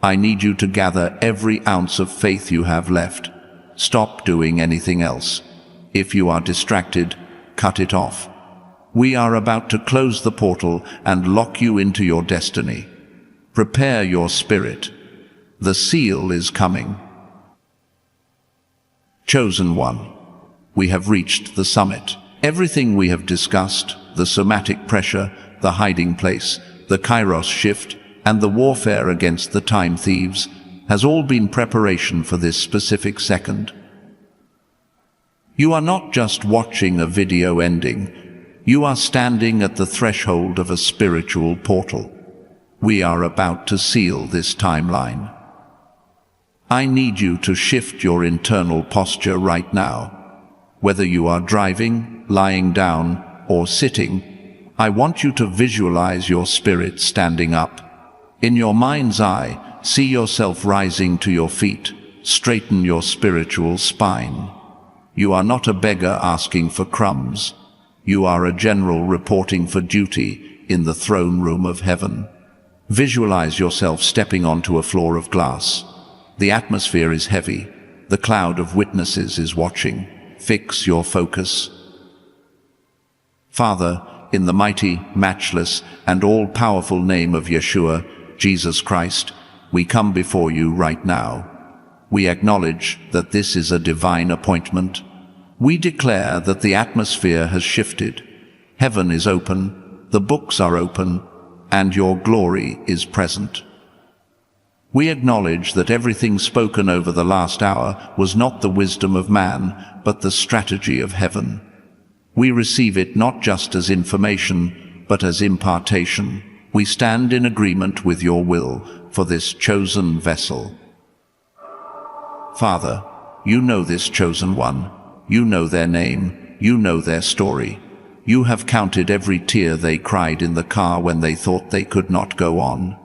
I need you to gather every ounce of faith you have left. Stop doing anything else. If you are distracted, cut it off. We are about to close the portal and lock you into your destiny. Prepare your spirit. The seal is coming. Chosen one, we have reached the summit. Everything we have discussed, the somatic pressure, the hiding place, the Kairos shift, and the warfare against the time thieves, has all been preparation for this specific second. You are not just watching a video ending. You are standing at the threshold of a spiritual portal. We are about to seal this timeline. I need you to shift your internal posture right now. Whether you are driving, lying down, or sitting, I want you to visualize your spirit standing up. In your mind's eye, see yourself rising to your feet. Straighten your spiritual spine. You are not a beggar asking for crumbs. You are a general reporting for duty in the throne room of heaven. Visualize yourself stepping onto a floor of glass. The atmosphere is heavy. The cloud of witnesses is watching. Fix your focus. Father, in the mighty, matchless, and all-powerful name of Yeshua, Jesus Christ, we come before you right now. We acknowledge that this is a divine appointment. We declare that the atmosphere has shifted. Heaven is open, the books are open, and your glory is present. We acknowledge that everything spoken over the last hour was not the wisdom of man, but the strategy of heaven. We receive it not just as information, but as impartation. We stand in agreement with your will for this chosen vessel. Father, you know this chosen one. You know their name. You know their story. You have counted every tear they cried in the car when they thought they could not go on.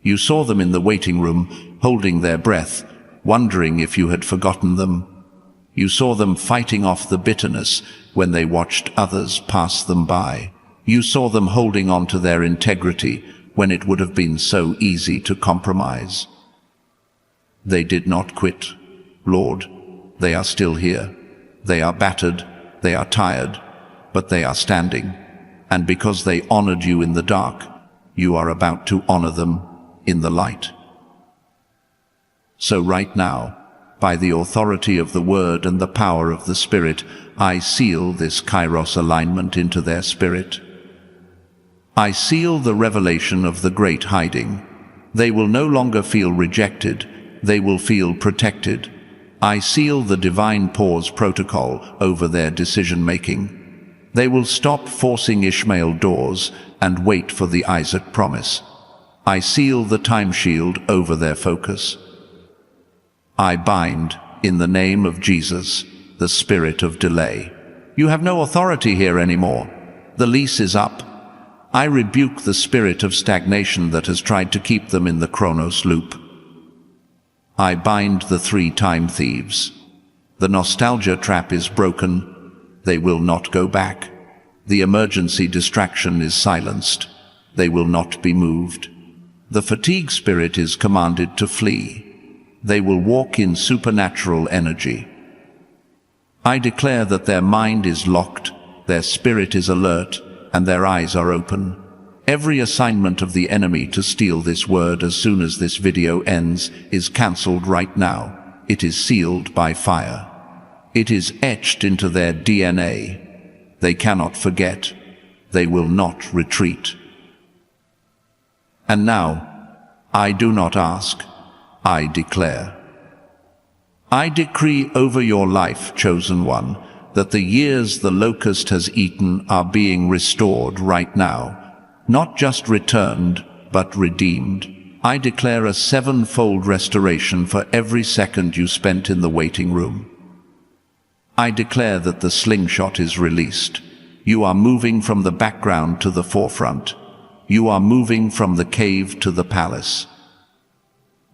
You saw them in the waiting room, holding their breath, wondering if you had forgotten them. You saw them fighting off the bitterness when they watched others pass them by. You saw them holding on to their integrity when it would have been so easy to compromise. They did not quit. Lord, they are still here. They are battered, they are tired, but they are standing. And because they honored you in the dark, you are about to honor them in the light. So right now, by the authority of the Word and the power of the Spirit, I seal this Kairos alignment into their spirit. I seal the revelation of the great hiding. They will no longer feel rejected. They will feel protected. I seal the divine pause protocol over their decision-making. They will stop forcing Ishmael doors and wait for the Isaac promise. I seal the time shield over their focus. I bind, in the name of Jesus, the spirit of delay. You have no authority here anymore. The lease is up. I rebuke the spirit of stagnation that has tried to keep them in the Chronos loop. I bind the 3-time thieves. The nostalgia trap is broken. They will not go back. The emergency distraction is silenced. They will not be moved. The fatigue spirit is commanded to flee. They will walk in supernatural energy. I declare that their mind is locked, their spirit is alert, and their eyes are open. Every assignment of the enemy to steal this word as soon as this video ends is cancelled right now. It is sealed by fire. It is etched into their DNA. They cannot forget. They will not retreat. And now, I do not ask, I declare. I decree over your life, chosen one, that the years the locust has eaten are being restored right now. Not just returned, but redeemed. I declare a 7-fold restoration for every second you spent in the waiting room. I declare that the slingshot is released. You are moving from the background to the forefront. You are moving from the cave to the palace.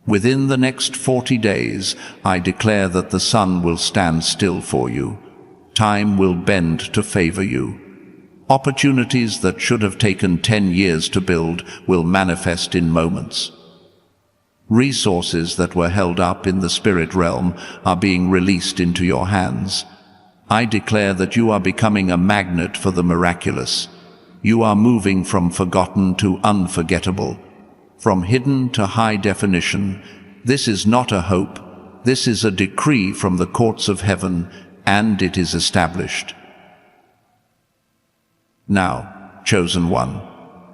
Within the next 40 days, I declare that the sun will stand still for you. Time will bend to favor you. Opportunities that should have taken 10 years to build will manifest in moments. Resources that were held up in the spirit realm are being released into your hands. I declare that you are becoming a magnet for the miraculous. You are moving from forgotten to unforgettable, from hidden to high definition. This is not a hope. This is a decree from the courts of heaven, and it is established. Now, chosen one,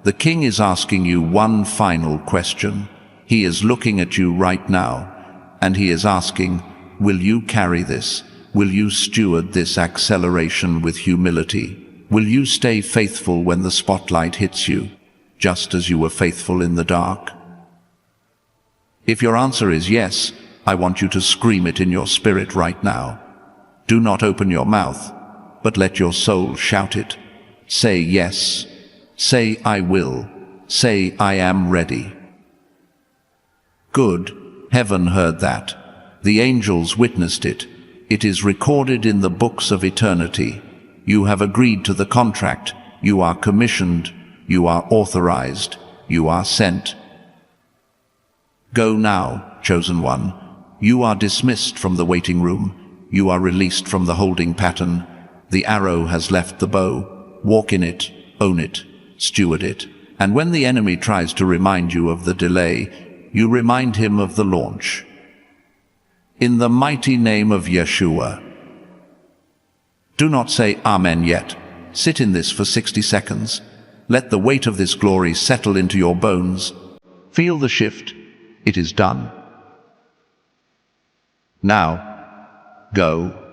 the King is asking you one final question. He is looking at you right now, and he is asking, will you carry this? Will you steward this acceleration with humility? Will you stay faithful when the spotlight hits you, just as you were faithful in the dark? If your answer is yes, I want you to scream it in your spirit right now. Do not open your mouth, but let your soul shout it. Say yes. Say I will. Say I am ready. Good. Heaven heard that. The angels witnessed it. It is recorded in the books of eternity. You have agreed to the contract. You are commissioned. You are authorized. You are sent. Go now, chosen one. You are dismissed from the waiting room. You are released from the holding pattern. The arrow has left the bow. Walk in it, own it, steward it. And when the enemy tries to remind you of the delay, you remind him of the launch. In the mighty name of Yeshua. Do not say Amen yet. Sit in this for 60 seconds. Let the weight of this glory settle into your bones. Feel the shift. It is done. Now, go.